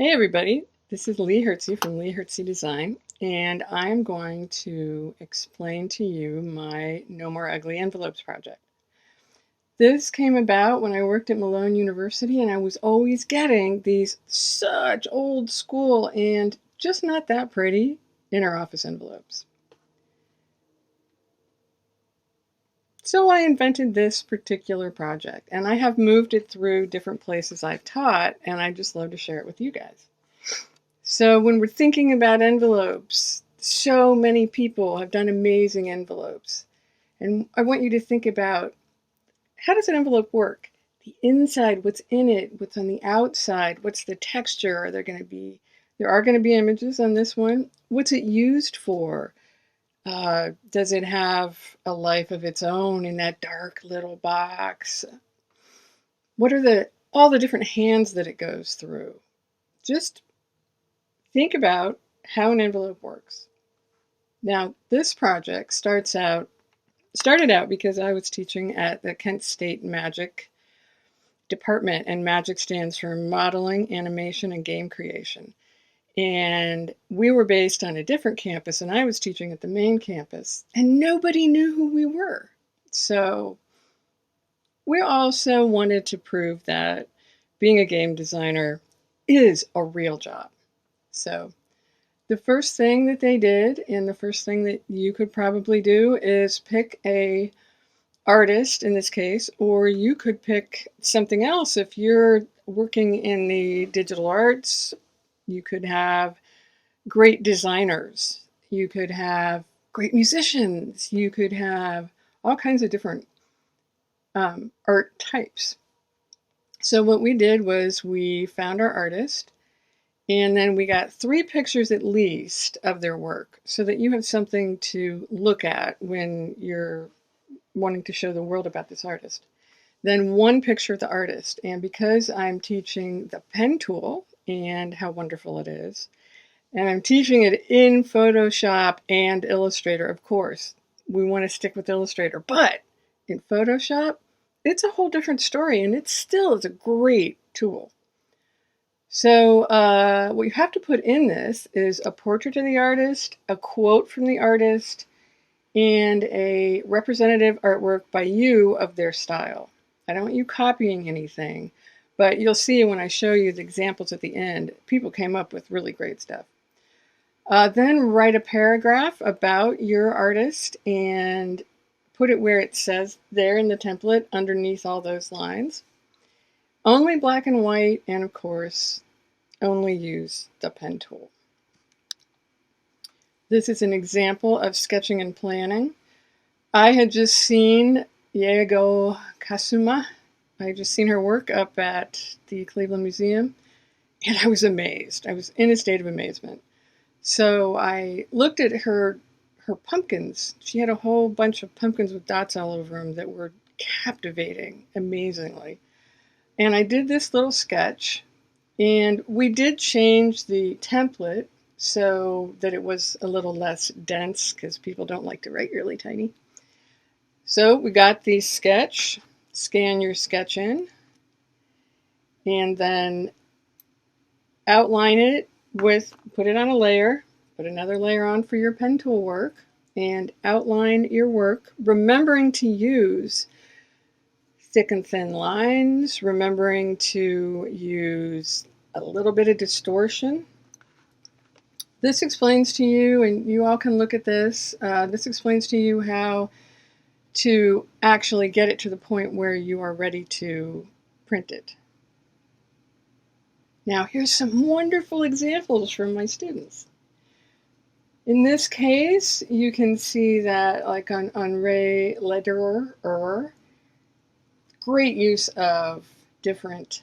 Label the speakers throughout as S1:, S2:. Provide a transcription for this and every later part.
S1: Hey everybody, this is Li Hertzi from Li Hertzi Design, and I'm going to explain to you my No More Ugly Envelopes project. This came about when I worked at Malone University, and I was always getting these such old school and just not that pretty inner office envelopes. So I invented this particular project, and I have moved it through different places I've taught, and I just love to share it with you guys. So when we're thinking about envelopes, so many people have done amazing envelopes. And I want you to think about, how does an envelope work? The inside, what's in it, what's on the outside, what's the texture? There are going to be images on this one. What's it used for? Does it have a life of its own in that dark little box? What are all the different hands that it goes through? Just think about how an envelope works. Now, this project started out because I was teaching at the Kent State Magic department, and Magic stands for Modeling, Animation, and Game Creation. And we were based on a different campus, and I was teaching at the main campus, and nobody knew who we were. So we also wanted to prove that being a game designer is a real job. So the first thing that they did, and the first thing that you could probably do, is pick a artist in this case, or you could pick something else. If you're working in the digital arts, you could have great designers, you could have great musicians, you could have all kinds of different art types. So what we did was we found our artist, and then we got 3 pictures at least of their work so that you have something to look at when you're wanting to show the world about this artist. Then 1 picture of the artist. And because I'm teaching the pen tool and how wonderful it is, and I'm teaching it in Photoshop and Illustrator, of course, we want to stick with Illustrator. But in Photoshop, it's a whole different story, and it still is a great tool. So what you have to put in this is a portrait of the artist, a quote from the artist, and a representative artwork by you of their style. I don't want you copying anything, but you'll see when I show you the examples at the end, people came up with really great stuff. Then write a paragraph about your artist and put it where it says there in the template underneath all those lines. Only black and white, and of course, only use the pen tool. This is an example of sketching and planning. I had just seen Yago Kasuma. I had just seen her work up at the Cleveland Museum, and I was amazed. I was in a state of amazement. So I looked at her pumpkins. She had a whole bunch of pumpkins with dots all over them that were captivating amazingly. And I did this little sketch, and we did change the template so that it was a little less dense because people don't like to write really tiny. So we got the sketch, scan your sketch in, and then outline it put it on a layer, put another layer on for your pen tool work, and outline your work, remembering to use thick and thin lines, remembering to use a little bit of distortion. This explains to you, and you all can look at this, this explains to you how to actually get it to the point where you are ready to print it. Now here's some wonderful examples from my students. In this case, you can see that like on Ray Lederer, great use of different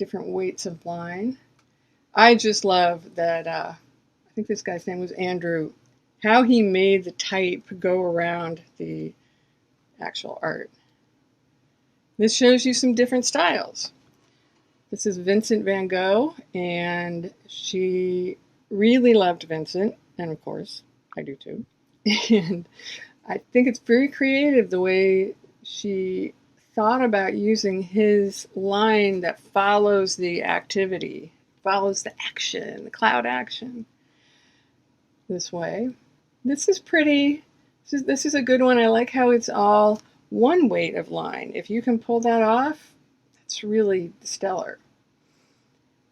S1: weights of line. I just love that, I think this guy's name was Andrew, how he made the type go around the actual art. This shows you some different styles. This is Vincent van Gogh, and she really loved Vincent, and of course, I do too. And I think it's very creative the way she thought about using his line that follows the activity, follows the action, the cloud action this way. This is pretty. This is a good one. I like how it's all one weight of line. If you can pull that off, that's really stellar.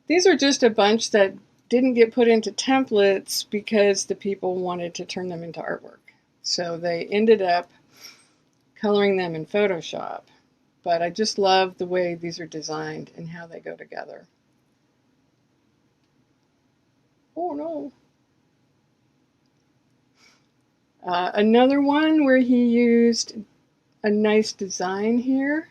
S1: These are just a bunch that didn't get put into templates because the people wanted to turn them into artwork. So they ended up coloring them in Photoshop. But I just love the way these are designed and how they go together. Oh no. Another one where he used a nice design here.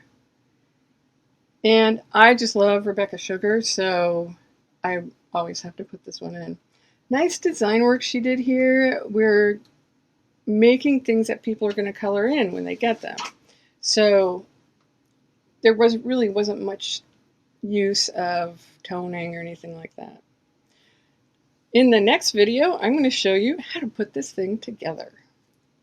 S1: And I just love Rebecca Sugar, so I always have to put this one in. Nice design work she did here. We're making things that people are going to color in when they get them. So there really wasn't much use of toning or anything like that. In the next video, I'm going to show you how to put this thing together.